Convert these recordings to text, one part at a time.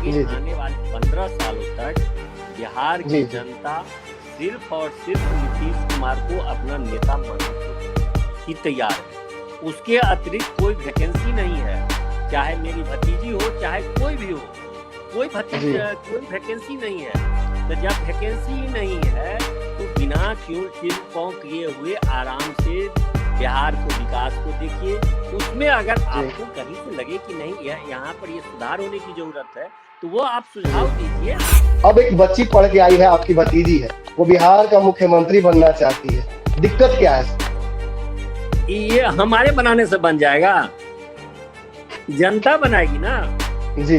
आगे जी, जी। आने वाले 15 सालों तक बिहार जी, की जी। जनता सिर्फ और सिर्फ नीतीश कुमार को अपना नेता मानने की तैयार है। उसके अतिरिक्त कोई वैकेंसी नहीं है, चाहे मेरी भतीजी हो, चाहे कोई भी हो, कोई जी। वैकेंसी नहीं है। तो जब वैकेंसी ही नहीं है तो बिना चिल पौ किए हुए आराम से बिहार को विकास को देखिए। उसमें अगर जी। आपको कहीं से लगे कि नहीं यहाँ पर ये सुधार होने की जरूरत है तो वो आप सुझाव दीजिए। अब एक बच्ची पढ़ के आई है, आपकी भतीजी है, वो बिहार का मुख्यमंत्री बनना चाहती है, दिक्कत क्या है? ये हमारे बनाने से बन जाएगा? जनता बनाएगी ना। जी।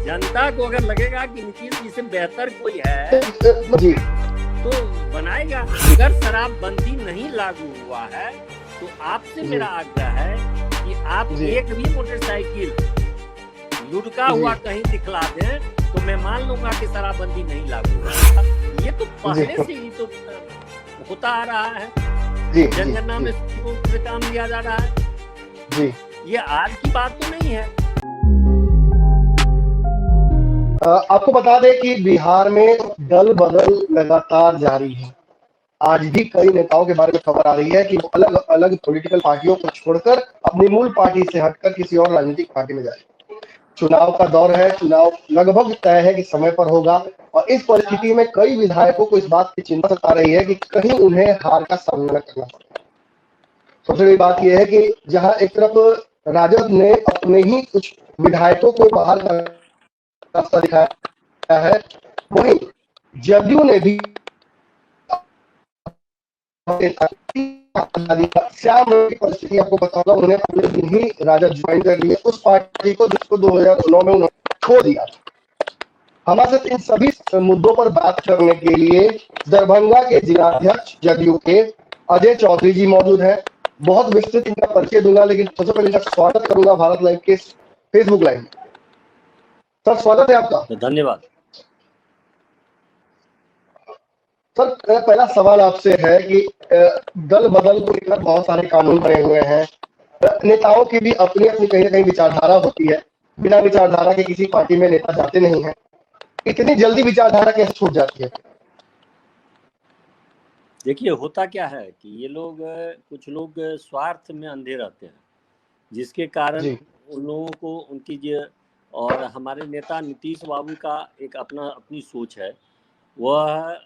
जनता को अगर लगेगा कि नीतीश जी से बेहतर कोई है जी तो बनाएगा। अगर शराबबंदी नहीं लागू हुआ है तो आपसे मेरा आग्रह है कि आप एक भी मोटरसाइकिल लुढ़का हुआ कहीं दिखला दें तो मैं मान लूंगा कि शराबबंदी नहीं लागू हुआ। ये तो पहले से ही तो होता आ रहा है। जनगणना में से काम लिया जा रहा है जी। ये आज की बात तो नहीं है। आपको बता दें कि बिहार में दल बदल लगातार जारी है। आज भी कई नेताओं के बारे में खबर आ रही है कि वो अलग अलग पॉलिटिकल पार्टियों को छोड़कर अपनी मूल पार्टी से हटकर किसी और राजनीतिक पार्टी में जाए। चुनाव का दौर है, चुनाव लगभग तय है कि समय पर होगा और इस परिस्थिति में कई विधायकों को इस बात की चिंता सता रही है कि कहीं उन्हें हार का सामना करना पड़े। सबसे बड़ी बात यह है कि जहां एक तरफ राजद ने अपने ही कुछ विधायकों को बाहर का रास्ता दिखाया है, वहीं जदयू ने भी श्याम की परिस्थिति आपको बताऊंगा, उन्होंने अपने दिन ही राजद ज्वाइन कर लिए, उस पार्टी को जिसको 2009 में उन्होंने छोड़ दिया। हमारे साथ इन सभी मुद्दों पर बात करने के लिए दरभंगा के जिलाध्यक्ष जदयू के अजय चौधरी जी मौजूद हैं। बहुत विस्तृत इनका परिचय दूंगा, लेकिन सबसे पहले इनका स्वागत करूंगा भारत लाइव के फेसबुक लाइव। सर स्वागत है आपका। धन्यवाद। सर पहला सवाल आपसे है कि दल बदल को लेकर बहुत सारे कानून बने हुए हैं, नेताओं की भी अपनी अपनी कहीं ना कहीं विचारधारा होती है, बिना विचारधारा के किसी पार्टी में नेता जाते नहीं हैं। इतनी जल्दी विचारधारा कैसे छूट जाती है? देखिए होता क्या है कि ये लोग कुछ लोग स्वार्थ में अंधे रहते हैं, जिसके कारण उन लोगों को उनकी जो और हमारे नेता नीतीश बाबू का एक अपनी सोच है, वह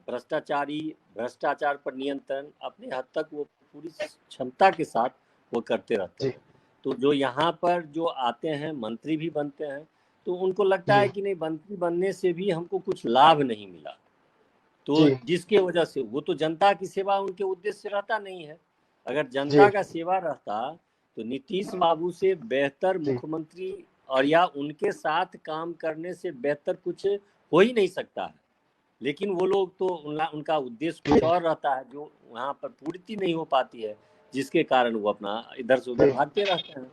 भ्रष्टाचार पर नियंत्रण अपने हद तक वो पूरी क्षमता के साथ वो करते रहते हैं। तो जो यहाँ पर जो आते हैं मंत्री भी बनते हैं तो उनको लगता है कि नहीं मंत्री बनने से भी हमको कुछ लाभ नहीं मिला, तो जिसके वजह से वो तो जनता की सेवा उनके उद्देश्य से रहता नहीं है। अगर जनता का सेवा रहता तो नीतीश बाबू से बेहतर मुख्यमंत्री और या उनके साथ काम करने से बेहतर कुछ हो ही नहीं सकता है। लेकिन वो लोग तो उनका उद्देश्य कुछ और रहता है जो वहाँ पर पूर्ति नहीं हो पाती है, जिसके कारण वो अपना इधर से उधर भागते रहते हैं।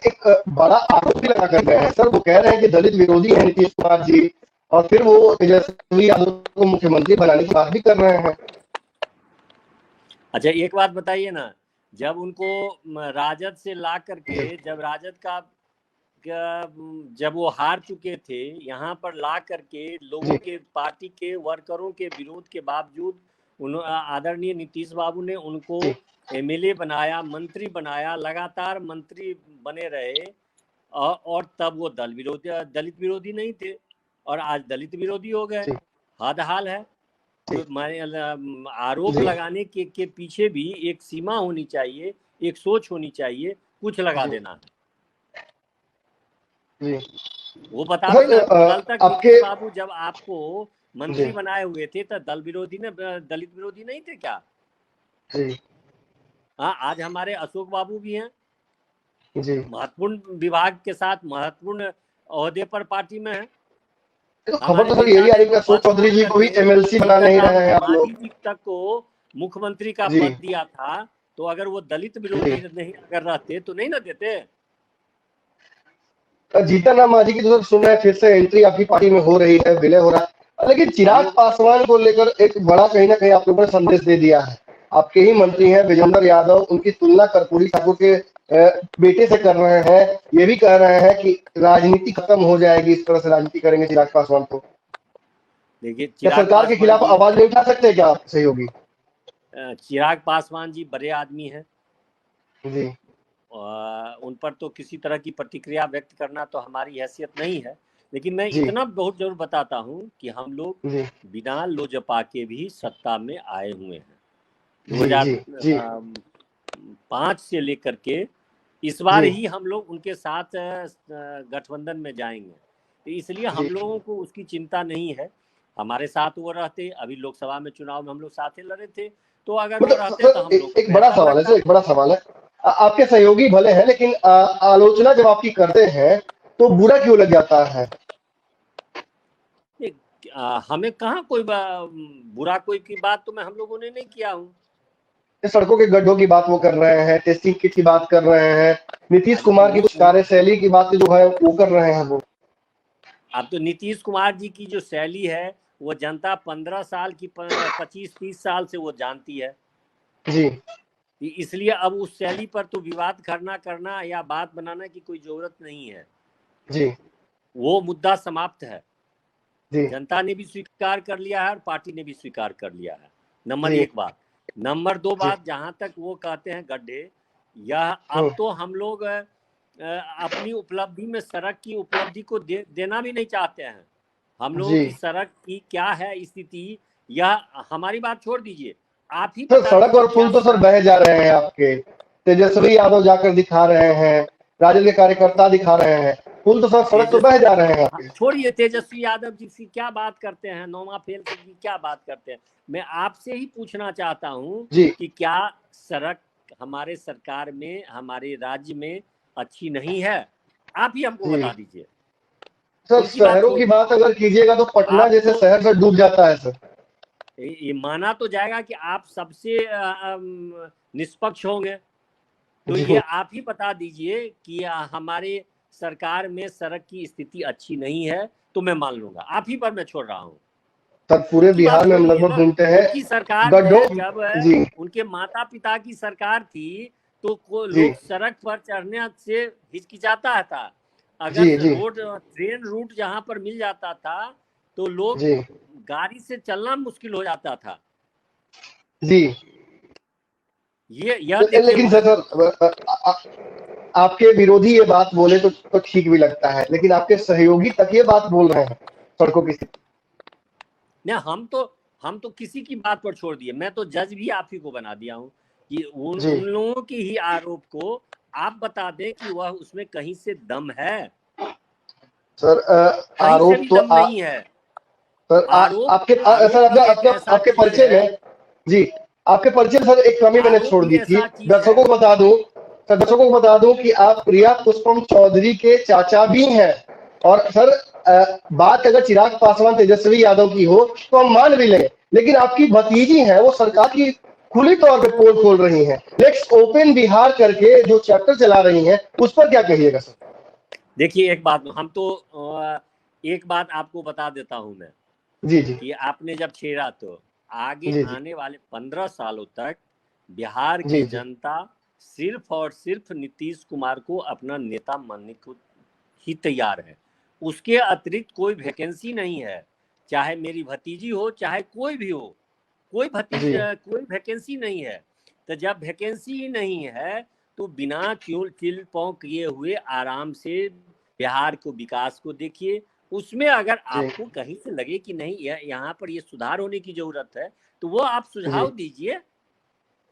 एक बड़ा आरोप भी लगा कर रहे हैं सर, वो कह रहे हैं कि दलित विरोधी है नीतीश कुमार जी, और फिर वो तेजस्वी यादव को मुख्यमंत्री बनाने की बात भी कर रहे हैं। अच्छा एक बात बताइए ना, जब उनको राजद से ला करके जब वो हार चुके थे, यहाँ पर ला करके लोगों के पार्टी के वर्करों के विरोध के बावजूद आदरणीय नीतीश बाबू ने उनको एमएलए बनाया, मंत्री बनाया, लगातार मंत्री बने रहे और तब वो दलित विरोधी नहीं थे और आज दलित विरोधी हो गए। हद हाल है। तो आरोप लगाने के पीछे भी एक सीमा होनी चाहिए, एक सोच होनी चाहिए, कुछ लगा देना है। वो बता देना कल तक नीतीश बाबू जब आपको मंत्री बनाए हुए थे तो दलित विरोधी नहीं थे क्या? हाँ, आज हमारे अशोक बाबू भी हैं, महत्वपूर्ण विभाग के साथ महत्वपूर्ण ओहदे पर पार्टी में है। खबर तो सर ये भी आ रही है अशोक चौधरी जी को भी एमएलसी बना नहीं रहे हैं आप लोग। तक को मुख्यमंत्री का पद दिया था, तो अगर वो दलित विरोधी नहीं अगर रहते तो नहीं ना देते। जीतन राम मांझी की तो सुन रहे हैं फिर से एंट्री आपकी पार्टी में हो रही है, विलय हो रहा है, लेकिन चिराग पासवान को लेकर एक बड़ा कहीं ना कहीं आप लोगों ने संदेश दे दिया है। आपके ही मंत्री हैं विजेंद्र यादव, उनकी तुलना कर्पूरी ठाकुर के बेटे से कर रहे हैं, ये भी कह रहे हैं कि राजनीति खत्म हो जाएगी, इस तरह से राजनीति करेंगे चिराग पासवान तो देखिए क्या चिराग सरकार के पासवान खिलाफ जी, आवाज नहीं उठा सकते क्या आप सहयोगी? चिराग पासवान जी बड़े आदमी हैं, जी उन पर तो किसी तरह की प्रतिक्रिया व्यक्त करना तो हमारी हैसियत नहीं है, लेकिन मैं जी इतना बहुत जरूर बताता हूँ कि हम लोग जी बिना लोजपा के भी सत्ता में आए हुए हैं। जी जी जी 2005 से लेकर के इस बार जी ही हम लोग उनके साथ गठबंधन में जाएंगे, तो इसलिए जी हम लोगों को उसकी चिंता नहीं है। हमारे साथ वो रहते, अभी लोकसभा में चुनाव में हम लोग साथ ही लड़े थे, तो अगर वो मतलब रहते तो सर हम लोग को एक बड़ा बेहतर सवाल है सर, लगता। एक बड़ा सवाल है। आपके सहयोगी भले हैं लेकिन आलोचना जब आपकी करते हैं तो बुरा क्यों लग जाता है? हमें कहाँ कोई बुरा कोई की बात तो मैं हम लोगों ने नहीं किया हूँ। सड़कों के गड्ढों की बात वो कर रहे हैं, टेस्टिंग किट की बात कर रहे हैं, नीतीश अरे तो कुमार की कुछ कार्यशैली की बात जो है वो कर रहे हैं वो। अब तो नीतीश कुमार जी की जो शैली है वो जनता 15 साल की 25-30 साल से वो जानती है जी इसलिए अब उस शैली पर तो विवाद करना या बात बनाने की कोई जरूरत नहीं है। जी वो मुद्दा समाप्त है, जी जनता ने भी स्वीकार कर लिया है और पार्टी ने भी स्वीकार कर लिया है। नंबर जी एक बात। नंबर दो जी बात, जहां तक वो कहते हैं गड्ढे, यह अब तो हम लोग अपनी उपलब्धि में सड़क की उपलब्धि को देना भी नहीं चाहते हैं। हम लोगों जी की सड़क की क्या है स्थिति, यह हमारी बात छोड़ दीजिए, आप ही सर बता सड़क दीजिए और क्या पुल तो सर सड़क। बह जा रहे हैं आपके, तेजस्वी यादव जाकर दिखा रहे हैं, राजद के कार्यकर्ता दिखा रहे हैं, पुल तो सर सड़क तो बह जा रहे हैं आपके। छोड़िए तेजस्वी यादव जी की क्या बात करते हैं, नौमा फेल की क्या बात करते हैं। मैं आपसे ही पूछना चाहता हूं जी कि क्या सड़क हमारे सरकार में, हमारे राज्य में अच्छी नहीं है? आप ही हमको जी बता दीजिए। सर, उनकी बात शहरों छोड़ की दीजिए, बात अगर कीजिएगा तो पटना आप जैसे तो शहर सर डूब जाता है सर। ये माना तो जाएगा कि आप सबसे निष्पक्ष होंगे, तो जी ये आप ही बता दीजिए कि हमारे सरकार में सड़क की स्थिति अच्छी नहीं है, तो मैं मान लूंगा, आप ही पर मैं छोड़ रहा हूँ। सर पूरे उनकी बात बिहार में हम छोड़िए लगभग ना, घूमते हैं उनकी सरकार गड्ढों। में जब जी उनके माता पिता की सरकार थी तो जी लोग सड़क पर चढ़ने से हिचकिचाता था। अगर जी जी रोड ट्रेन रूट जहां पर मिल जाता था तो लोग जी गाड़ी से चलना मुश्किल हो जाता था। जी यह देखिए लेकिन उधर। सर आपके विरोधी ये बात बोले तो ठीक भी लगता है, लेकिन आपके सहयोगी तक ये बात बोल रहे हैं सड़कों की स्थिति। न हम तो किसी की बात पर छोड़ दिए, मैं तो जज भी आप ही को बना दिया हूँ कि जी उन लोगों की ही आरोप को आप बता दें कि वह उसमें कहीं से दम है। सर कहीं से आरोप भी तो दम नहीं है। सर आरोप आपके सर आरोप आपका ही एक आपका ऐसा आपके चीज परिचय है, में जी आपके परिचय में सर एक कमी मैंने आरोप छोड़ ही दी थी। ऐसा चीज है। दर्शकों को बता दूं, सर दर्शकों को बता दूं कि आप प्रिया पुष्पम चौधरी के चाचा भी हैं। और सर बात अगर चिराग पासवान तेजस्वी यादव की हो तो हम मान भी लें, लेकिन आपकी भतीजी है वो सरकार की खुली तौर पे पोल खोल रही हैं, लेट्स ओपन बिहार करके जो चैप्टर चला रही हैं, उस पर क्या कहिएगा सर? देखिए एक बात हम तो एक बात आपको बता देता हूं मैं जी जी कि आपने जब छेड़ा तो आगे जी जी आने वाले 15 सालों तक बिहार की जी जी जनता सिर्फ और सिर्फ नीतीश कुमार को अपना नेता मानने को ही तैयार है। उसके अतिरिक्त कोई वैकेंसी नहीं है, चाहे मेरी भतीजी हो चाहे कोई भी हो, जी कोई वैकेंसी नहीं है। तो जब वैकेंसी ही नहीं है तो बिना चिल पौ किए हुए आराम से बिहार को विकास को देखिए। उसमें अगर जी आपको कहीं से लगे कि नहीं यहाँ पर ये सुधार होने की जरूरत है तो वो आप जी सुझाव दीजिए,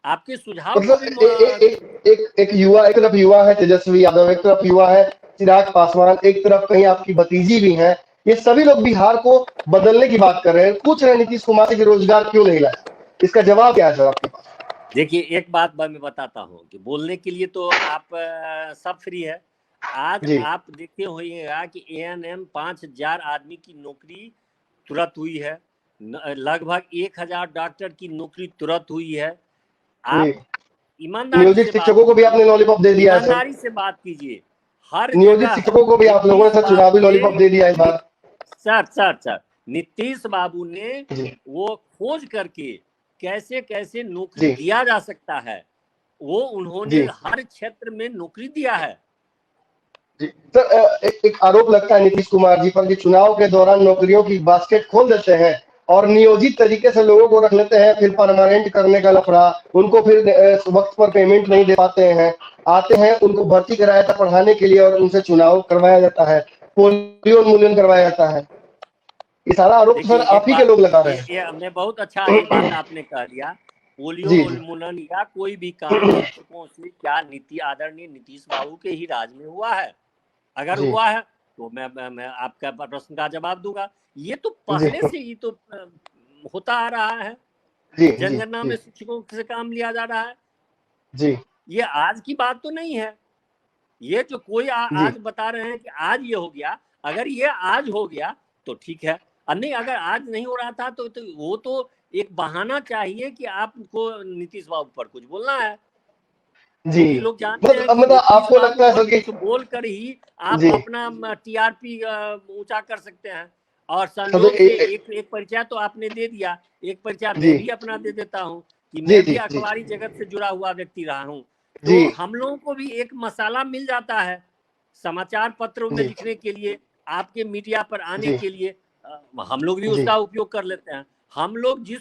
आपके सुझाव को मतलब भी एक युवा, एक तरफ युवा है तेजस्वी यादव, एक तरफ युवा है चिराग पासवान, एक तरफ कहीं आपकी भतीजी भी हैं, ये सभी लोग बिहार को बदलने की बात कर रहे हैं, पूछ रहे हैं नीतीश कुमार से कि रोजगार क्यों नहीं लाया। इसका जवाब क्या है सर आपके पास? देखिए एक बात मैं बताता हूँ कि बोलने के लिए तो आप सब फ्री है। आज जी आप देखते होइएगा कि ANM 5,000 आदमी की नौकरी तुरंत हुई है, लगभग 1,000 डॉक्टर की नौकरी तुरंत हुई है। जी आप ईमानदारी नियोजित से बात शिक्षकों को भी कीजिए, आपने लॉलीपॉप दे दिया है सर। ईमानदारी से बात कीजिए। हर नियोजित जगह शिक्षकों को भी आप लोगों ने नीतीश सर चुनावी बाबू ने लॉलीपॉप दे दिया इस बार। सर नीतीश बाबू ने जी वो खोज करके कैसे कैसे नौकरी जी दिया जा सकता है वो उन्होंने जी हर क्षेत्र में नौकरी दिया है। जी सर, एक आरोप लगता है नीतीश कुमार जी पर कि चुनाव के दौरान नौकरियों की बास्केट खोल देते हैं और नियोजित तरीके से लोगों को रख लेते हैं, फिर परमानेंट करने का लफड़ा, उनको फिर वक्त पर पेमेंट नहीं दे पाते हैं, आते हैं उनको भर्ती कराया जाता है पढ़ाने के लिए और उनसे चुनाव करवाया जाता है, पोलियो उन्मूलन करवाया जाता है। ये सारा आरोप तो देखिए सर एक आप ही के बात, लोग लगा रहे हैं। ये मैं बहुत अच्छा ये बात आपने कह दिया। पोलियो जी जी उन्मूलन या कोई भी काम शिक्षकों से क्या नीति आदरणीय नीतीश बाबू के ही राज में हुआ है? अगर जी हुआ है तो मैं आपका प्रश्न का जवाब दूंगा। ये तो जी पहले से ही तो होता आ रहा है। जी जी जनगणना जी में शिक्षकों से काम लिया जा रहा है। जी ये आज की बात तो नहीं है। ये जो कोई जी आज बता रहे हैं कि आज ये हो गया, अगर ये आज हो गया तो ठीक है, और नहीं अगर आज नहीं हो रहा था तो वो तो एक बहाना चाहिए कि आपको नीतीश बाबू पर कुछ बोलना है, जी क्योंकि लोग जानते हैं कि मतलब नीतीश आपको बाबू लगता है पर सर कि कुछ बोल कर ही आप जी अपना टीआरपी ऊंचा कर सकते हैं। और सर तो संयोग से एक परिचय तो आपने दे दिया, एक परिचय जी मैं भी अपना दे देता हूं कि जी मैं भी जी जी अखबारी जगत से जुड़ा हुआ व्यक्ति रहा हूं। जी तो हम लोगों को भी एक मसाला मिल जाता है समाचार पत्रों में जी लिखने के लिए, आपके मीडिया पर आने जी के लिए। हम लोग भी जी उसका उपयोग कर लेते हैं। हम लोग जी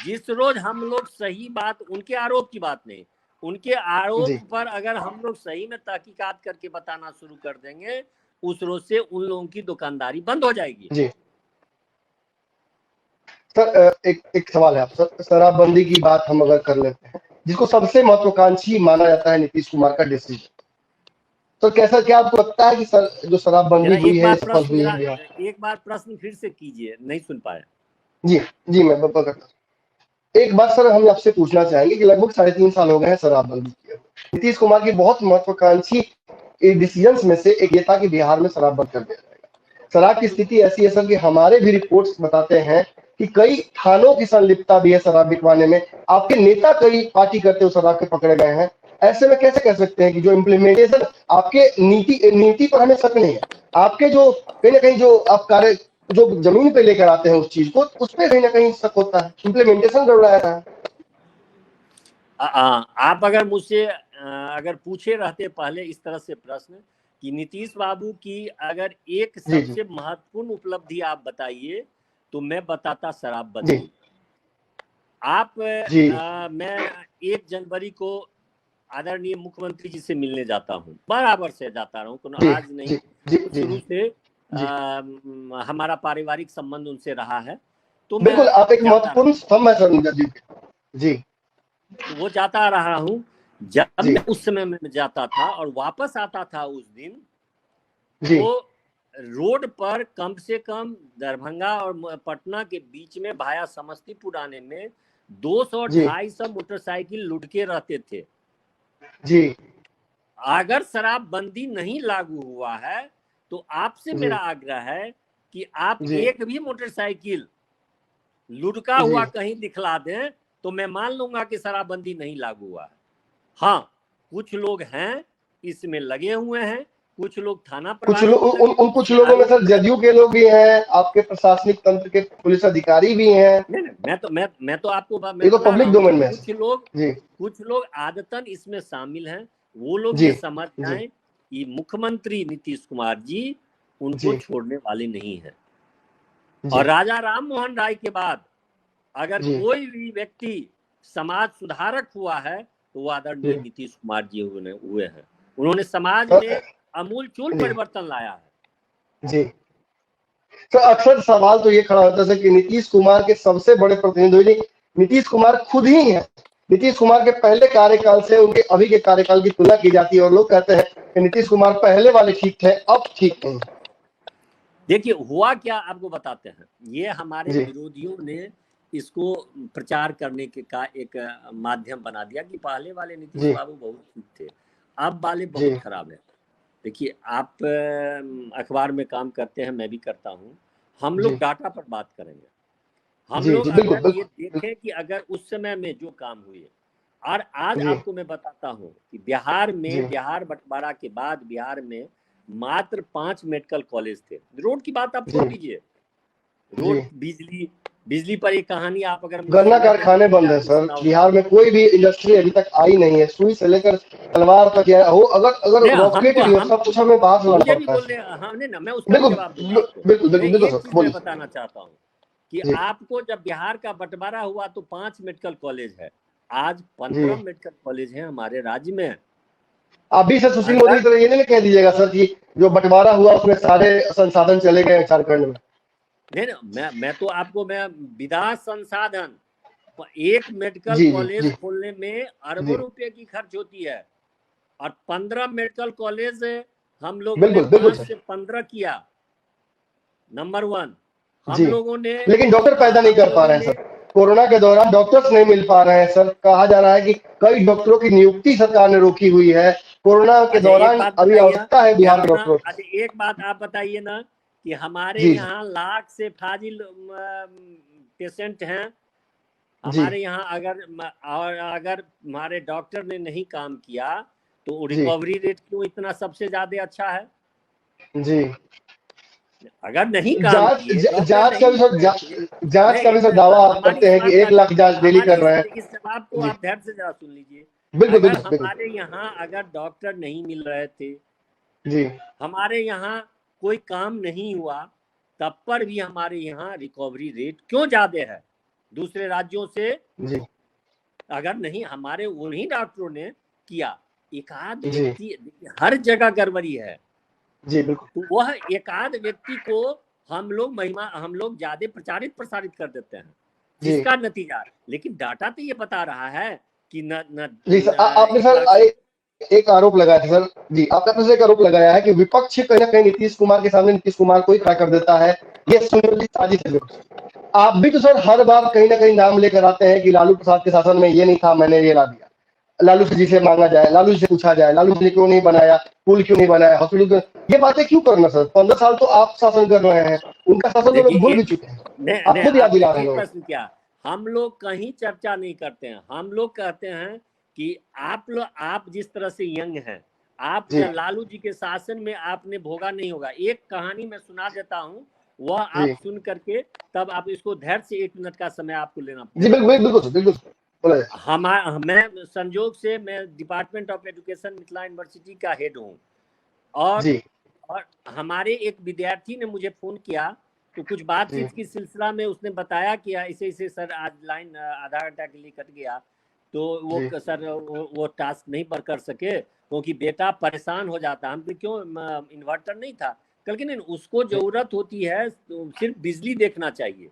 जिस रोज हम लोग सही बात, उनके आरोप की बात नहीं, उनके आरोप जी पर अगर हम लोग सही में तहकीकात करके बताना शुरू कर देंगे, उस रोज से उन लोगों की दुकानदारी बंद हो जाएगी। जी सर, एक एक सवाल है आप सर, शराबबंदी की बात हम अगर कर लेते हैं जिसको सबसे महत्वाकांक्षी माना जाता है नीतीश कुमार का डिसीजन, तो कैसा क्या आपको लगता है कि सर जो शराबबंदी मेरा हुई है सफल हुई मेरा है या? एक बार प्रश्न फिर से कीजिए, नहीं सुन पाया। जी जी मैं करता हूँ। एक बात सर हम आपसे पूछना चाहेंगे कि लगभग 3.5 साल हो गए हैं शराबबंदी किए हुए। नीतीश कुमार की बहुत महत्वाकांक्षी डिसीजन में से एक ये था कि बिहार में शराब बंद कर दिया जाएगा। शराब की स्थिति ऐसी है सर कि हमारे भी रिपोर्ट्स बताते हैं कि कई थानों की संलिप्तता भी है शराब बिकवाने में। आपके नेता कई पार्टी करते हुए शराब के पकड़े गए हैं। ऐसे में कैसे कह सकते हैं कि जो इम्प्लीमेंटेशन आपके नीति पर हमें शक नहीं है, आपके जो कहीं ना कहीं जो आप कार्य जो जमीन पे लेकर आते हैं उस चीज को, उस पर कहीं ना कहीं शक होता है, इम्प्लीमेंटेशन गड़बड़ाया है। आप अगर मुझसे अगर पूछे रहते पहले इस तरह से प्रश्न कि नीतीश बाबू की अगर एक जी जी सबसे महत्वपूर्ण उपलब्धि आप बताइए, तो मैं बताता जी शराबबंदी। आप जी मैं 1 जनवरी को आदरणीय मुख्यमंत्री जी से मिलने जाता हूँ, बराबर से जाता रहा हूँ, जी आज नहीं, जी जी जी शुरू से जी हमारा पारिवारिक संबंध उनसे रहा है, तो बिल्कुल मैं आप एक जाता रहा महत्वपूर्ण हूँ। स्तंभ है सर जी जी तो वो जाता रहा हूँ। जब जी मैं उस समय में जाता था और वापस आता था उस दिन, जी तो रोड पर कम से कम दरभंगा और पटना के बीच में भाया समस्तीपुर आने में 200-250 मोटरसाइकिल लुढ़ के रहते थे। जी अगर शराबबंदी नहीं लागू हुआ है तो आपसे जी मेरा आग्रह है कि आप जी एक भी मोटरसाइकिल लुढ़का जी हुआ कहीं दिखला दें तो मैं मान लूंगा कि शराबबंदी नहीं लागू हुआ है। हाँ, कुछ लोग हैं इसमें लगे हुए हैं, कुछ लोग थाना कुछ प्रभारी लोग में लगे, उन कुछ लोगों में आरोप सर जदयू के लोग भी हैं, आपके प्रशासनिक तंत्र के पुलिस अधिकारी भी हैं। नहीं नहीं, मैं तो आपको मैं ये तो बता रहा पब्लिक हूँ कि डोमेन में है जी कुछ लोग आदतन इसमें शामिल हैं। वो लोग जी ये समझ जी जाएं कि मुख्यमंत्री नीतीश कुमार जी उनको जी छोड़ने वाले नहीं है। और जी राजा राम मोहन राय के बाद अगर जी कोई भी व्यक्ति समाज सुधारक हुआ है तो वो आदरणीय जी नीतीश कुमार जी हुए हैं। उन्होंने समाज सर में अमूलचूल जी परिवर्तन लाया है। जी तो अक्सर सवाल तो ये खड़ा होता है कि नीतीश कुमार के सबसे बड़े प्रतिनिधि नीतीश कुमार खुद ही हैं। नीतीश कुमार के पहले कार्यकाल से उनके अभी के कार्यकाल की तुलना की जाती है और लोग कहते हैं कि नीतीश कुमार पहले वाले ठीक थे, अब ठीक नहीं। देखिए हुआ क्या आपको बताते हैं। ये हमारे जी विरोधियों ने इसको प्रचार करने के का एक माध्यम बना दिया कि पहले वाले नीतीश जी बाबू बहुत ठीक थे, अब वाले जी बहुत खराब है। देखिए आप अखबार में काम करते हैं, मैं भी करता हूँ। हम लोग जी डाटा पर बात करेंगे। हम जी लोग जी बिल्कुल अगर ये बिल्कुल देखें कि अगर उस समय में जो काम हुए, और आज जी आपको मैं बताता हूँ कि बिहार जी में, बिहार बंटवारा के बाद बिहार में मात्र 5 मेडिकल कॉलेज थे। रोड की बात आप जी छोड़ दीजिए, जी रोड, बिजली, बिजली पर एक कहानी आप अगर गन्ना कारखाने बंद है सर, बिहार में कोई भी इंडस्ट्री अभी तक आई नहीं है, सुई से लेकर तलवार तक या हो, अगर रॉकेट भी हो, सब कुछ हमें बाहर से लाना मुझे भी पड़ता है। बोलने, हाँ नहीं ना, मैं उसका भी जवाब दूंगा आपको। बिल्कुल मैं बिल्कुल एक सर, चीज मैं बोलिए। बताना चाहता हूँ कि जी आपको जब बिहार का बंटवारा हुआ तो 5 मेडिकल कॉलेज है, आज जी 15 मेडिकल कॉलेज हैं हमारे राज्य में। अभी सर सुशील मोदी की अगर तरह ये नहीं कह दीजिएगा सर कि जो बंटवारा हुआ उसमें सारे संसाधन चले गए झारखंड में। नहीं ना, मैं तो आपको मैं विधा संसाधन, एक मेडिकल जी जी कॉलेज जी खोलने में अरबों जी रुपए की खर्च होती है, और 15 मेडिकल कॉलेज हम लोगों ने बिल्कुल बिल्कुल 5 सर। से 15 किया। नंबर 1 जी, हम लोगों ने, लेकिन डॉक्टर पैदा नहीं हम कर पा लोगों रहे हैं ने, सर। कोरोना के दौरान डॉक्टर्स नहीं मिल पा रहे हैं सर। कहा जा रहा है कि कई डॉक्टरों की नियुक्ति सरकार ने रोकी हुई है। कोरोना के अच्छा एक दौरान बात अभी बताइए आवश्यकता है कि बिहार के अपना, डॉक्टरों की। अच्छा एक बात आप बताइए ना कि हमारे जी यहाँ लाख से फाजिल पेशेंट हैं, जी हमारे यहाँ और अगर हमारे डॉक्टर ने नहीं काम किया तो जी रिकवरी रेट क्यों इतना सबसे ज्यादा अच्छा है? जी। अगर नहीं काम किए, डॉक्टर जांच का नहीं भी मिल सर, रहे थे, जांच नहीं का भी एक सर मिनट, दावा आप हमारी करते इस हैं कि बात का, 1 लाख जांच डेली हमारी कर रहे हैं। इस जवाब को जी आप ध्यान से जरा सुन लीजिए। बिल्कुल अगर बिल्कुल बिल्कुल। हमारे यहाँ अगर डॉक्टर नहीं मिल रहे थे, जी हमारे यहाँ कोई काम नहीं हुआ, तब पर भी हमारे यहाँ रिकवरी रेट क्यों ज्यादा है दूसरे राज्यों से? जी अगर नहीं हमारे उन्हीं डॉक्टरों ने किया, एकाध जी व्यक्ति, हर जगह गड़बड़ी है, जी बिल्कुल। तो वह एकाध व्यक्ति को हम लोग ज्यादा प्रचारित प्रसारित कर देते हैं, जी जिसका नतीजा, लेकिन डाटा तो ये बता रहा है कि न न, जी सर, न आपने 1 सर लाख से, एक आरोप लगाया था सर। जी, आपने अपने से एक आरोप लगाया है कि विपक्ष कहीं ना कहीं नीतीश कुमार के सामने नीतीश कुमार को ही खड़ा कर देता है। ये सुनियोजित साजिश है। आप भी तो सर हर बार कहीं ना कहीं नाम लेकर आते हैं कि लालू प्रसाद के शासन में ये नहीं था, मैंने ये ला दिया। लालू जी से मांगा जाए, लालू जी से पूछा जाए, लालू जी ने क्यों नहीं बनाया, पुल क्यों नहीं बनाया, हॉस्पिटल, ये बातें क्यों करना सर? 15 साल तो आप शासन कर रहे हैं, उनका शासन तो लोग भूल देखिए भी एक, चुके हैं। नहीं आप नहीं खुद याद आपने दिला रहे हैं ठीक लोगों प्रश्न किया। हम लोग कहीं चर्चा नहीं करते हैं, हम लोग कहते हैं कि आप जिस तरह से यंग हैं, आप जी लालू जी के शासन में आपने भोगा नहीं होगा। एक कहानी मैं सुना देता हूँ, वह जी आप सुन करके तब आप इसको धैर्य से 1 मिनट का समय आपको लेना जी पड़ेगा। बिल्कुल बिल्कुल बिल्कुल बोला जाए। मैं संजोग से मैं department of education Mithila university का हेड हूँ, और जी और हमारे एक विद्यार्थी ने मुझे फोन किया, तो कुछ जी बातचीत की सिलसिला में उसने बताया कि ऐसे ऐसे सर आज लाइन आधा घंटा के लिए कट गया, तो वो जी सर वो टास्क नहीं पर कर सके क्योंकि बेटा परेशान हो जाता। हम क्यों, इन्वर्टर नहीं था, कल के नहीं, उसको जी जरूरत होती है तो सिर्फ बिजली देखना चाहिए।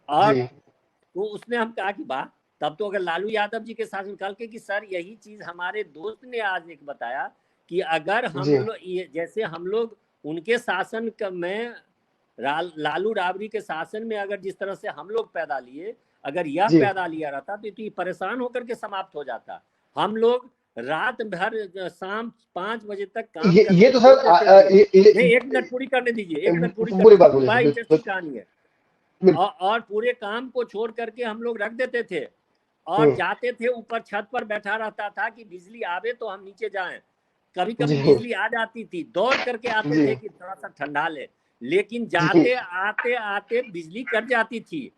और जी तो उसने हम कहा कि वाह, तब तो अगर लालू यादव जी के शासन काल के, कि सर यही चीज हमारे दोस्त ने आज एक बताया कि अगर हम जी लोग जैसे हम लोग उनके शासन में लालू राबड़ी के शासन में अगर जिस तरह से हम लोग पैदा लिए, अगर यह जी पैदा लिया रहता तो ये परेशान होकर के समाप्त हो जाता। हम लोग रात भर शाम 5 बजे तक काम ये करके तो छोड़ सर देते थे। ये नहीं 1 मिनट पूरी करने दीजिए, 1 मिनट पूरी बुरी करने बात दीजिए, बोली बड़ा सर, इंटरेस्टिंग कहानी है। बिल्कुल। और पूरे काम को छोड़ करके हम लोग रख देते थे, और हम्म, जाते थे ऊपर छत पर बैठा रहता था कि बिजली आवे तो हम नीचे जाएं। कभी कभी जी बिजली आ जाती थी, दौड़ करके आते जी थे कि थोड़ा सा ठंडा ले, लेकिन जी। जाते आते आते बिजली कट जाती थी।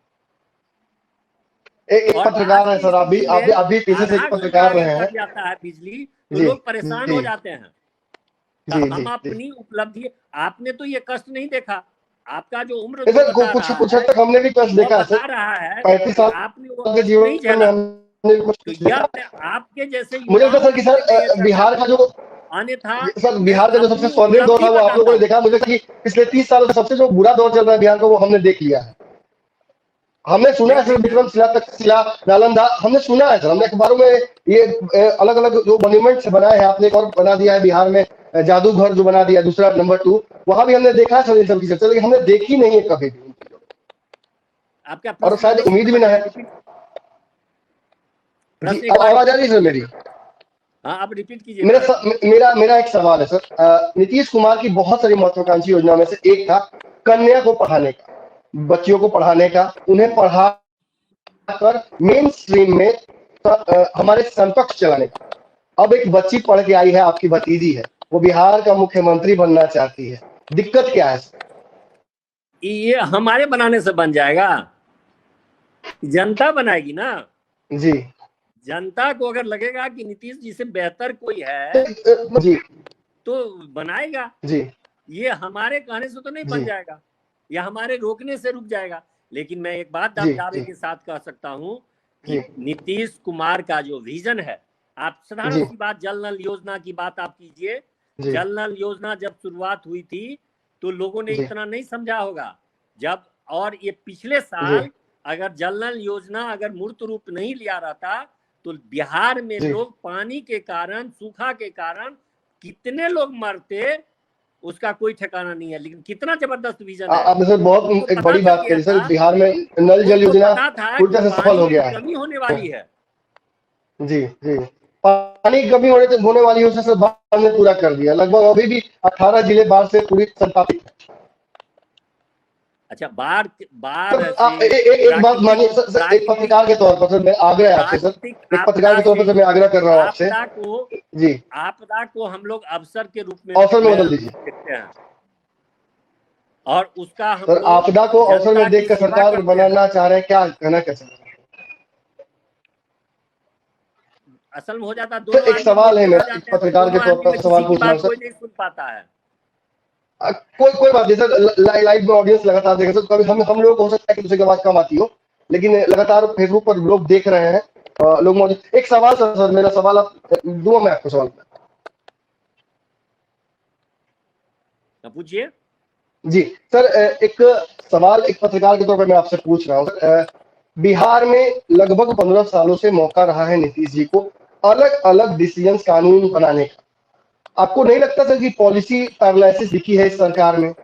एक और आज पत्रकार है की सर, स्थिति में आप भी पेशे से आधा एक घंटा पत्रकार अगर रहे हैं। कट जाता है बिजली तो जी लोग परेशान जी हो जाते हैं। तो जी जी हम जी। अपनी उपलब्धि, आपने तो ये कष्ट नहीं देखा, आपका जो उम्र नहीं जो सर, बता कुछ रहा कुछ हद है तक हमने भी कष्ट वह देखा है सर। बता रहा है 35 कि साल आपने वो के कष्ट नहीं जीवन में झेला। हमने भी कुछ तो कष्ट यह देखा। आपके जैसे मुझे लगता है युवाओं सर कि के लिए मैं ये सर चर्चा बिहार का कर जो रहा हूँ, अन्यथा सर मैं बिहार का जो सबसे अपनी स्वर्णिम दौर था उपलब्धि वो आप बताता लोगों ने हूँ। देखा। मुझे लगता है कि पिछले 30 सालों से सबसे जो बुरा दौर चल रहा है बिहार का वो हमने देख लिया है। हमने सुना नहीं है सर नहीं नहीं, विक्रमशिला, तक्षशिला, नालंदा, हमने सुना है सर, हमने अखबारों में ये अलग अलग जो मॉन्यूमेंट्स बनाए हैं। आपने एक और बना दिया है बिहार में, जादूघर जो बना दिया दूसरा नंबर 2, वहां भी हमने देखा है सर इन सब की चर्चा, लेकिन हमने देखी नहीं है कभी भी। आपका और प्रश्न शायद नहीं उम्मीद समझ भी में ना आया, है। रिपीट, जी, प्रश्न एक बार आवाज आ रिपीट रही है सर कीजिए। मेरी? हाँ आप रिपीट कीजिए प्रश्न। मेरा एक सवाल है सर। नीतीश कुमार की बहुत सारी महत्वाकांक्षी योजना में से एक था कन्या को पढ़ाने का, बच्चियों को पढ़ाने का, उन्हें पढ़ाकर मेन स्ट्रीम में हमारे समकक्ष चलाने का। अब एक बच्ची पढ़ के आई है, आपकी भतीजी है, वो बिहार का मुख्यमंत्री बनना चाहती है। दिक्कत क्या है? ये हमारे बनाने से बन जाएगा? जनता बनाएगी ना जी। जनता को अगर लगेगा कि नीतीश जी से बेहतर कोई है जी तो बनाएगा। जी ये हमारे कहने से तो नहीं बन जी जाएगा या हमारे रोकने से रुक जाएगा। लेकिन मैं एक बात जी दावे जी के साथ कह सकता हूं जी कि नीतीश कुमार का जो विजन है, आप साधारण जी सी बात जल नल योजना की बात आप कीजिए। जी जल नल योजना जब शुरुआत हुई थी तो लोगों ने जी इतना नहीं समझा होगा जब, और ये पिछले जी साल अगर जल नल योजना अगर मूर्त रूप नहीं लिया रहता तो बिहार में जी। लोग पानी के कारण, सूखा के कारण कितने लोग मरते उसका कोई ठिकाना नहीं है। लेकिन कितना जबरदस्त विजन है। आपने सर उनको बहुत एक पता बड़ी चल बात गया कही सर, था, बिहार में नल जल उनको योजना पता था पूरी कि तरह से सफल पानी हो की गया है। कमी होने वाली है। जी जी। पानी की कमी होने वाली है, उसे सर बाढ़ ने पूरा कर दिया। लगभग अभी भी 18 जिले बाढ़ से पूरी संपादित। अच्छा, बाढ़ बाढ़ सर आप से एक बात मानिए सर, एक प्राकृतिक पत्रकार के तौर पर सर मैं आग्रह है आपसे सर, प्राकृतिक एक पत्रकार आपदा के तौर पर से सर मैं आग्रह कर रहा हूँ आपसे। जी। आपदा को हम लोग अवसर के रूप में अवसर में बदल दीजिए देखते हैं और उसका हम सर, लोग आपदा को अवसर जनता में की देखकर सेवा सरकार करते हैं। बनाना चाह रहे हैं, क्या कहना कैसे? असल में हो जाता सर दोनों एक आदमी सवाल है, मिलके रह मेरा एक जाते हैं तो पत्रकार के दोनों तौर आदमी पर में सवाल किसी की पूछ रहा हूँ बात सर। कोई नहीं सुन पाता है। कोई बात नहीं सर, लाइव में ऑडियंस लगातार देख रहे हैं, कभी हम लोग हो सकता है कि दूसरे की आवाज कम आती हो, लेकिन लगातार फेसबुक पर लोग देख रहे हैं, लोग मौजूद। एक सवाल सर, मेरा सवाल आप दूंगा मैं आपको सवाल। पूछिए। जी सर, एक सवाल एक पत्रकार के तौर पर मैं आपसे पूछ रहा हूँ। बिहार में लगभग 15 सालों से मौका रहा है नीतीश जी को अलग अलग डिसीजन कानून बनाने का। आपको नहीं लगता सर कि पॉलिसी पैरालिसिस दिखी है इस सरकार में?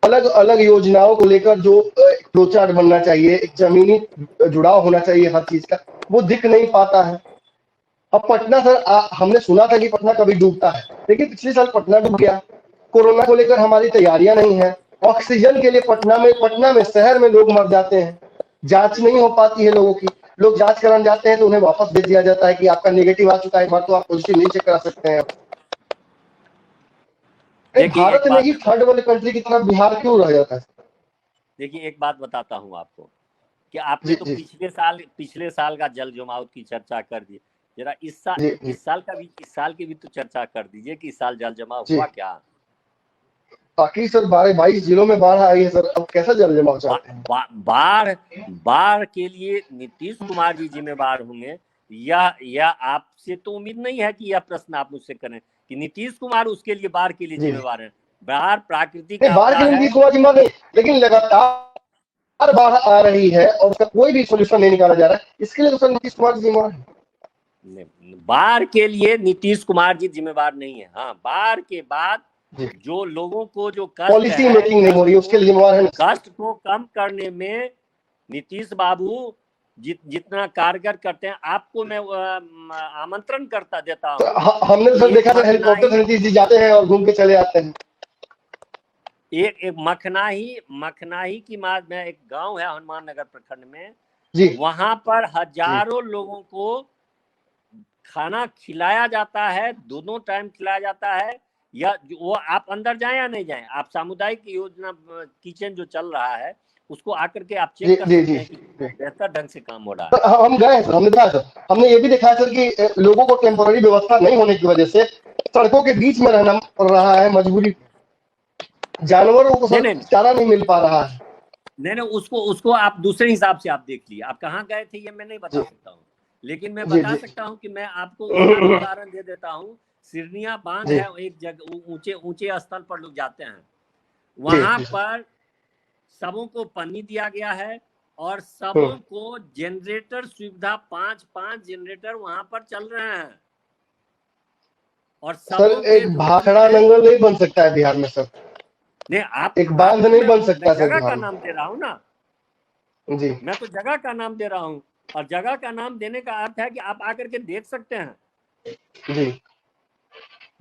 अलग अलग योजनाओं को लेकर जो फ्लो चार्ट बनना चाहिए, एक जमीनी जुड़ाव होना चाहिए हर चीज का, वो दिख नहीं पाता है। अब पटना सर, हमने सुना था कि पटना कभी डूबता है, लेकिन पिछले साल पटना डूब गया। कोरोना को लेकर हमारी तैयारियां नहीं है। ऑक्सीजन के लिए पटना में शहर में लोग मर जाते हैं, जांच नहीं हो पाती है लोगों की। लोग जांच कराने जाते हैं तो उन्हें वापस भेज दिया जाता है कि आपका नेगेटिव आ चुका है, एक बार तो आप पॉजिटिव नहीं चेक करा सकते हैं। देखिए भारत एक में बात ही थर्ड वर्ल्ड कंट्री की तरफ बिहार क्यों रह जाता है? देखिए एक बात बताता हूँ आपको कि आपने जी तो जी पिछले साल का जल जमाव की चर्चा कर दी। जरा जी जी इस साल की भी तो चर्चा कर दीजिए कि इस साल जल जमाव जी। हुआ क्या। बाकी सर 22 जिलों में बाढ़ आई है सर, अब कैसा जल जमाव बा, चाहते हैं? बा, बाढ़ बाढ़ के लिए नीतीश कुमार जी जिम्मेवार होंगे, यह आपसे तो उम्मीद नहीं है कि यह प्रश्न आप मुझसे करें कि नीतीश कुमार उसके लिए बाढ़ के लिए जी जिम्मेवार है। बाढ़ प्राकृतिक नहीं, बाढ़ आपदा के लिए है। नीतीश कुमार जिम्मेदार नहीं, लेकिन लगातार बाढ़ आ रही है और उसका कोई भी सोल्यूशन नहीं निकाला जा रहा है, इसके लिए तो सर नीतीश कुमार जिम्मेवार है। बाढ़ के लिए नीतीश कुमार जी जिम्मेवार नहीं है। हाँ, बाढ़ के बाद जी। जो लोगों को जो कष्ट पॉलिसी है, मेकिंग नहीं हो रही है, उसके लिए जिम्मेवार है। कष्ट को कम करने में नीतीश बाबू जितना कारगर करते हैं। आपको मैं आमंत्रण करता देता हूँ हमने कि सर देखा था हेलीकॉप्टर से नीतीश जी जाते हैं और घूम के चले आते हैं। एक मखनाही की मार्ग में एक गांव है हनुमान नगर प्रखंड में, जी वहां पर हजारों लोगों को खाना खिलाया जाता है, दोनों टाइम खिलाया जाता है। या वो आप अंदर जाएं या नहीं जाएं, आप सामुदायिक योजना किचन जो चल रहा है उसको आकर के आप जी चेक कर जी सकते जी हैं कि जी। बेहतर ढंग से काम हो रहा है। सर हम गए सर, हमने देखा सर, हमने ये भी देखा है सर कि लोगों को टेम्पोररी व्यवस्था नहीं होने की वजह से सड़कों के बीच में रहना पड़ रहा है, मजबूरी। जानवरों को सर नहीं चारा नहीं मिल पा रहा है। नहीं, उसको आप दूसरे हिसाब से आप देख लिए। आप कहाँ गए थे ये मैं नहीं बता जी सकता हूँ, लेकिन मैं जी बता जी सकता हूँ कि मैं आपको उसका भी उदाहरण दे देता हूँ। सिरनिया बांध जी है, एक जगह ऊंचे ऊंचे स्थल पर लोग जाते हैं, जी वहां जी पर सबों को पन्नी दिया गया है और हम्म। सबों को जनरेटर सुविधा, 5 जनरेटर वहां पर चल रहे हैं और सर सबों के एक ड्यूटी भाखड़ा में। नंगल नहीं बन सकता है बिहार में सर, नहीं, एक बांध आपको नहीं बन सकता मैं सर जगह बिहार का में। नाम दे रहा हूँ ना, जी मैं तो जगह का नाम दे रहा हूँ। और जगह का नाम देने का अर्थ है कि आप आकर के देख सकते हैं। जी।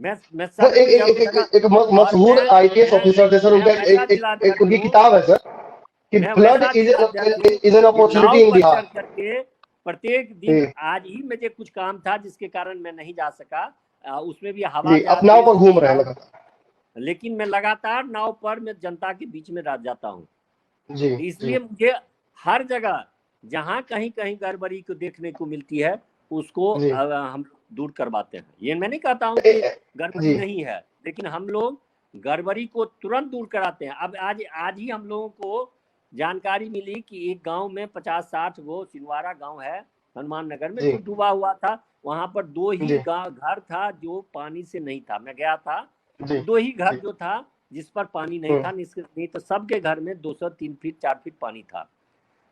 मैं सर सबको जगह, एक और मशहूर आईपीएस ऑफिसर थे सर, मैं उनका वैसा जिला एक अध्यक्ष उनकी हूँ, किताब है सर कि मैं फ्लड वैसा जिला अध्यक्ष हूँ इज एन कि अपॉर्चुनिटी नाव इन पर बिहार। चढ़ करके प्रत्येक दिन, आज ही मुझे कुछ काम था जिसके कारण मैं नहीं जा सका, उसमें भी हवा जी जहाज अपनाव तेज पर घूम थी, रहे हैं लगातार। लेकिन मैं लगातार नाव पर मैं जनता के बीच में रह जाता हूँ। जी जी इसलिए मुझे हर जगह जहाँ कहीं कहीं गड़बड़ी को देखने को मिलती है उसको जी हम दूर करवाते हैं। ये मैं नहीं कहता हूँ ए, कि ए, गड़बड़ी जी नहीं है, लेकिन हम लोग गड़बड़ी को तुरंत दूर कराते हैं। अब आज आज ही हम लोगों को जानकारी मिली कि एक गांव में 50-60 वो सिनवारा गांव है हनुमान नगर में, जी जो डूबा हुआ था। वहां पर 2 ही जी घर था जो पानी से नहीं था। मैं गया था, जी 2 ही घर जी जो था जिस पर पानी नहीं था, नहीं तो सबके घर में 203 फीट 4 फीट पानी था।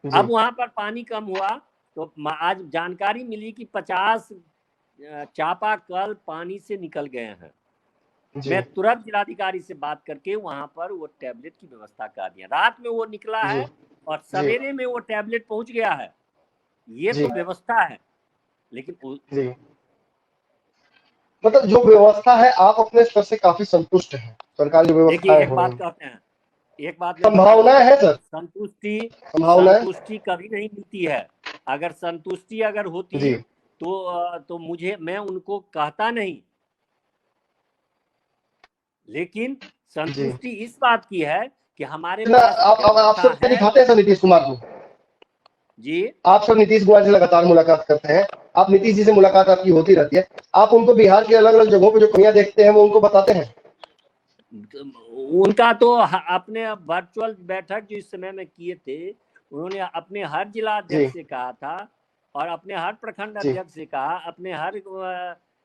जी अब वहां पर पानी कम हुआ तो आज जानकारी मिली कि 50 चापाकल पानी से निकल गए हैं। जी मैं तुरंत जिलाधिकारी से बात करके वहां पर वो टैबलेट की व्यवस्था कर दिया। रात में वो निकला जी है और जी सवेरे में वो टैबलेट पहुंच गया है। ये जी तो व्यवस्था है। लेकिन जी मतलब जो व्यवस्था है आप अपने स्तर से काफी संतुष्ट हैं, सरकार जो देखिए, व्यवस्थाएं एक हो रही बात हैं। कहते हैं, एक बात मैं बता दूं, संभावनाएं है सर, संतुष्टि संभावनाएं। संतुष्टि कभी नहीं मिलती है। अगर संतुष्टि अगर होती जी तो मुझे, मैं उनको कहता नहीं, लेकिन जी संतुष्टि इस बात की है कि हमारे ना, पास आप व्यवस्था सब है। दिखाते हैं सर नीतीश कुमार को, जी आप सब नीतीश कुमार से लगातार मुलाकात करते हैं, आप नीतीश जी से मुलाकात आपकी होती रहती है, आप उनको बिहार के अलग अलग जगहों पे जो कमियां देखते हैं वो उनको बताते हैं। उनका तो अपने वर्चुअल बैठक जो इस समय में किए थे, उन्होंने अपने हर जिला जी अध्यक्ष से कहा था और अपने हर प्रखंड जी अध्यक्ष से कहा, अपने हर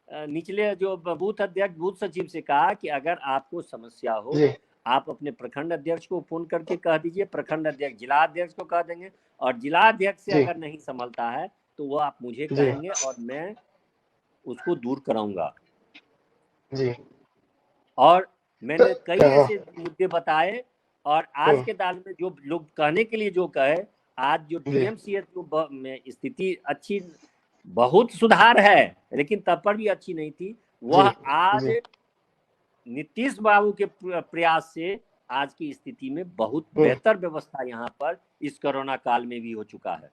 निचले जो बूथ अध्यक्ष बूथ सचिव से कहा कि अगर आपको समस्या हो जी आप अपने प्रखंड अध्यक्ष को फोन करके कह दीजिए, प्रखंड अध्यक्ष जिला अध्यक्ष को कह देंगे, और जिला अध्यक्ष से जी अगर नहीं संभलता है तो वो आप मुझे जी कहेंगे और मैं उसको दूर कराऊंगा। जी और तो मैंने कई हाँ, ऐसे मुद्दे बताए और आज के दाल में जो लोग कहने के लिए जो कहे, आज जो जी डीएमसीएच में स्थिति अच्छी, बहुत सुधार है, लेकिन तब पर भी अच्छी नहीं थी। वह जी आज जी नीतीश बाबू के प्रयास से आज की स्थिति में बहुत बेहतर व्यवस्था यहाँ पर इस कोरोना काल में भी हो चुका है।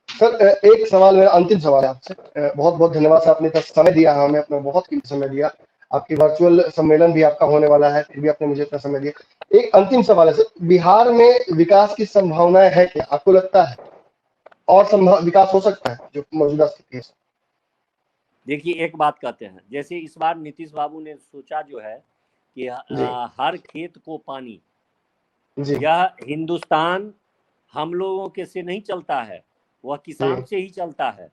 सर एक सवाल, मेरा अंतिम सवाल है आपसे, बहुत बहुत धन्यवाद सर, आपने इतना समय दिया हमें, अपना बहुत कीमती समय दिया, आपकी वर्चुअल सम्मेलन भी आपका होने वाला है, फिर भी आपने मुझे इतना समय दिया। एक अंतिम सवाल है सर, बिहार में विकास की संभावनाएं है क्या, आपको लगता है और संभव विकास हो सकता है जो मौजूदा स्थिति है? देखिए, एक बात कहते हैं, जैसे इस बार नीतीश बाबू ने सोचा जो है कि जी हर खेत को पानी, जी यह हिंदुस्तान हम लोगों के से नहीं चलता है, वह जी किसान से ही चलता है।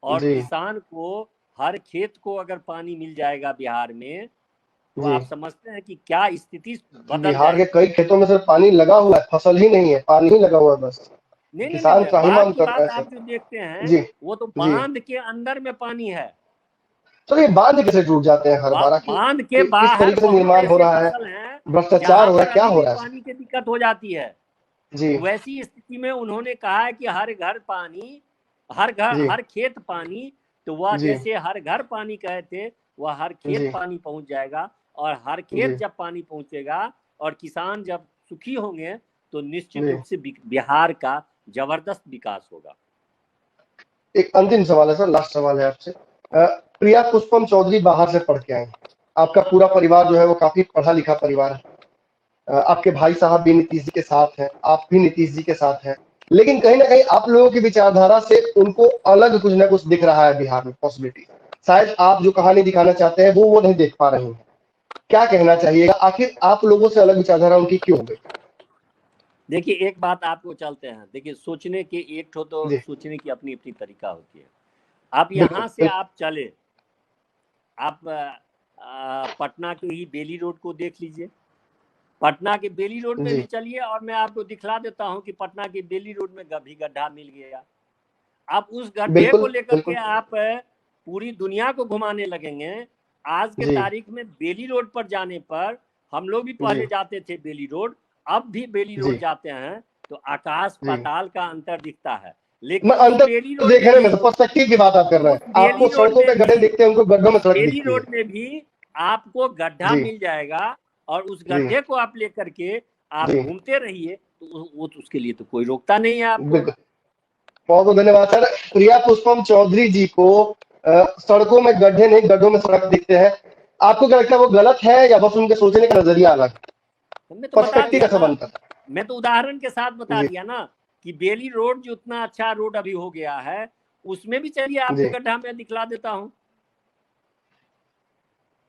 और जी किसान को हर खेत को अगर पानी मिल जाएगा बिहार में, तो जी आप समझते हैं कि क्या स्थिति बदल बिहार के जाएगी। कई खेतों में सर पानी लगा हुआ है, फसल ही नहीं है, पानी ही लगा हुआ है बस, नहीं नहीं नहीं किसान नहीं, बाढ़ त्राहिमाम की कर रहे बात हैं आप सर। जो देखते हैं जी वो तो जी बांध के अंदर में पानी है। तो ये बांध कैसे टूट जाते हैं हर बार, आखिर बांध के किस बाहर तरीके से बहुत निर्माण हो ऐसे रहा है, फसल हैं भ्रष्टाचार जहां हो रहा पर है, क्या अभी हो भी रहा है पानी की दिक्कत हो जाती है। सर? जी तो वैसी स्थिति में उन्होंने कहा है कि हर घर पानी, हर घर जी हर खेत पानी। तो वह जी जैसे हर घर पानी कहे थे, वह हर खेत जी पानी पहुंच जाएगा। और हर खेत जी जब पानी पहुंचेगा और किसान जब सुखी होंगे, तो निश्चित जी रूप से बिहार का जबरदस्त विकास होगा। एक अंतिम सवाल है सर, लास्ट सवाल है आपसे, प्रिया पुष्पम चौधरी बाहर से पढ़ के आए, आपका पूरा परिवार जो है वो काफी पढ़ा लिखा परिवार है, आपके भाई साहब भी नीतीश जी के साथ हैं, आप भी नीतीश जी के साथ हैं, लेकिन कहीं ना कहीं आप लोगों की विचारधारा से उनको अलग कुछ ना कुछ दिख रहा है बिहार में पॉसिबिलिटी, शायद आप जो कहानी दिखाना चाहते हैं वो नहीं देख पा रहे हैं, क्या कहना चाहिएगा, आखिर आप लोगों से अलग विचारधारा उनकी क्यों हो गई? देखिए, एक बात आपको चलते हैं, देखिए सोचने के एक ठो तो जी सोचने की अपनी अपनी तरीका होती है। आप बिल्कुल यहाँ से बिल्कुल आप चले, आप पटना के ही बेली रोड को देख लीजिए। पटना के बेली रोड में जी भी चलिए और मैं आपको दिखला देता हूँ कि पटना के बेली रोड में भी गड्ढा मिल गया। आप उस गड्ढे को बिल्कुल लेकर के बिल्कुल आप पूरी दुनिया को घुमाने लगेंगे। आज के जी तारीख में बेली रोड पर जाने पर, हम लोग भी जी पहले जाते थे बेली रोड, अब भी बेली रोड जी जाते हैं तो आकाश जी पाताल का अंतर दिखता है। लेकिन मैं उस बेली अंतर रोड में देखने में भी, पर्सपेक्टिव की बात आप कर रहे उस हैं, बेली आपको रोड सड़कों में पे भी गड्ढे दिखते हैं, उनको गड्ढों में उस सड़क बेली दिखती है। रोड में भी आपको गड्ढा जी मिल जाएगा और उस जी गड्ढे को आप लेकर के आप जी घूमते रहिए, तो वो तो उसके लिए तो कोई रोकता नहीं है आपको। बिल्कुल, बहुत बहुत धन्यवाद सर। प्रिया पुष्पम चौधरी जी को सड़कों में गड्ढे नहीं, गड्ढों में सड़क दिखते हैं, आपको क्या लगता है वो गलत है या बस उनके सोचने का नजरिया अलग, हमने तो बता पर्सपेक्टिव दिया कैसा ना, बनता है? मैं तो उदाहरण के साथ बता जी दिया ना कि बेली रोड जो उतना अच्छा रोड अभी हो गया है, उसमें भी चलिए आपको गड्ढा में दिखला देता हूं,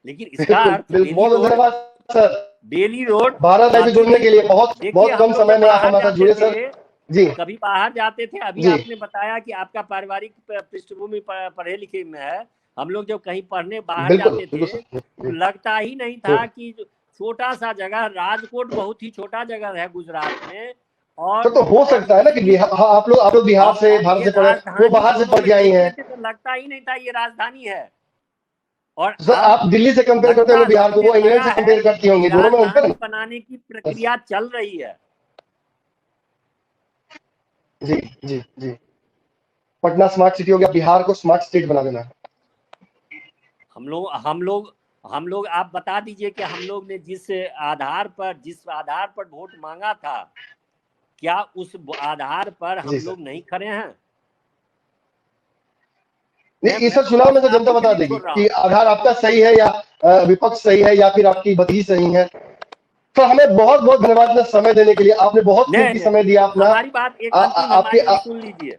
लेकिन इसका अर्थ बेली रोड भारत में जोड़ने के लिए बहुत कम समय में आप हमारे साथ जुड़े सर जी। कभी बाहर जाते थे, अभी आपने बताया कि आपका पारिवारिक पृष्ठभूमि पढ़े लिखे में है, हम लोग जब कहीं पढ़ने बाहर जाते थे तो लगता ही नहीं था कि छोटा सा जगह, राजकोट बहुत ही छोटा जगह है गुजरात में, और तो हो सकता है ना कि आप लोग बिहार से, भारत से पढ़े, वो बाहर से पढ़ के आई हैं, तो लगता ही नहीं था ये राजधानी है। और सर आप दिल्ली से कंपेयर करते हैं बिहार को, वो इंग्लैंड से कंपेयर करती होंगी, दोनों में अंतर है। बनाने की प्रक्रिया चल रही है। जी जी जी, पटना स्मार्ट सिटी हो गया, बिहार को स्मार्ट स्टेट बना देना है। हम लोग आप बता दीजिए कि हम लोग ने जिस आधार पर वोट मांगा था, क्या उस आधार पर हम लोग नहीं खड़े हैं? नहीं, इस चुनाव में तो जनता बता देगी कि आधार आपका सही है या विपक्ष सही है या फिर आपकी भतीजी सही है। तो हमें बहुत बहुत धन्यवाद समय देने के लिए, आपने बहुत कीमती समय दिया अपना। हमारी बात एक आपके सुन लीजिए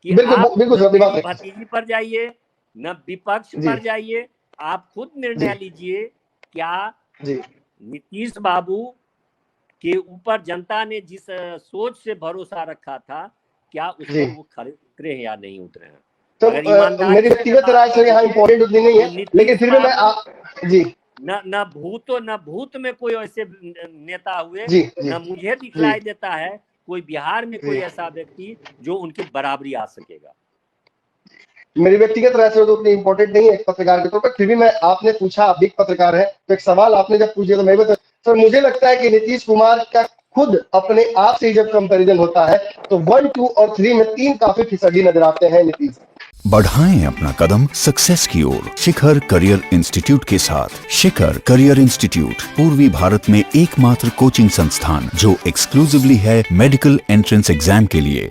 कि बिल्कुल बिल्कुल भतीजी पर जाइए, न विपक्ष पर जाइए, आप खुद निर्णय लीजिए। क्या नीतीश बाबू के ऊपर जनता ने जिस सोच से भरोसा रखा था, क्या उस पर वो खरे उतरे हैं या नहीं उतरे हैं? तो मेरी व्यक्तिगत राय से यहाँ इम्पोर्टेंट उतनी नहीं है, लेकिन फिर भी मैं जी न भूत में कोई ऐसे नेता हुए, न मुझे दिखलाई देता है कोई बिहार में कोई ऐसा व्यक्ति जो उनकी बराबरी आ सकेगा। मेरी व्यक्तिगत राय से तो उतनी इम्पोर्टेंट नहीं है एक पत्रकार के तौर पर, फिर भी मैं, आपने पूछा, आप भी एक पत्रकार है, तो एक सवाल आपने जब पूछे तो मैं बता, सर मुझे लगता है कि नीतीश कुमार का खुद अपने आप से जब कंपैरिजन होता है तो 1, 2 और 3 में 3 काफी फीसदी नजर आते हैं नीतीश। बढ़ाएं अपना कदम सक्सेस की ओर शिखर करियर इंस्टीट्यूट के साथ। शिखर करियर इंस्टीट्यूट पूर्वी भारत में एकमात्र कोचिंग संस्थान जो एक्सक्लूसिवली है मेडिकल एंट्रेंस एग्जाम के लिए।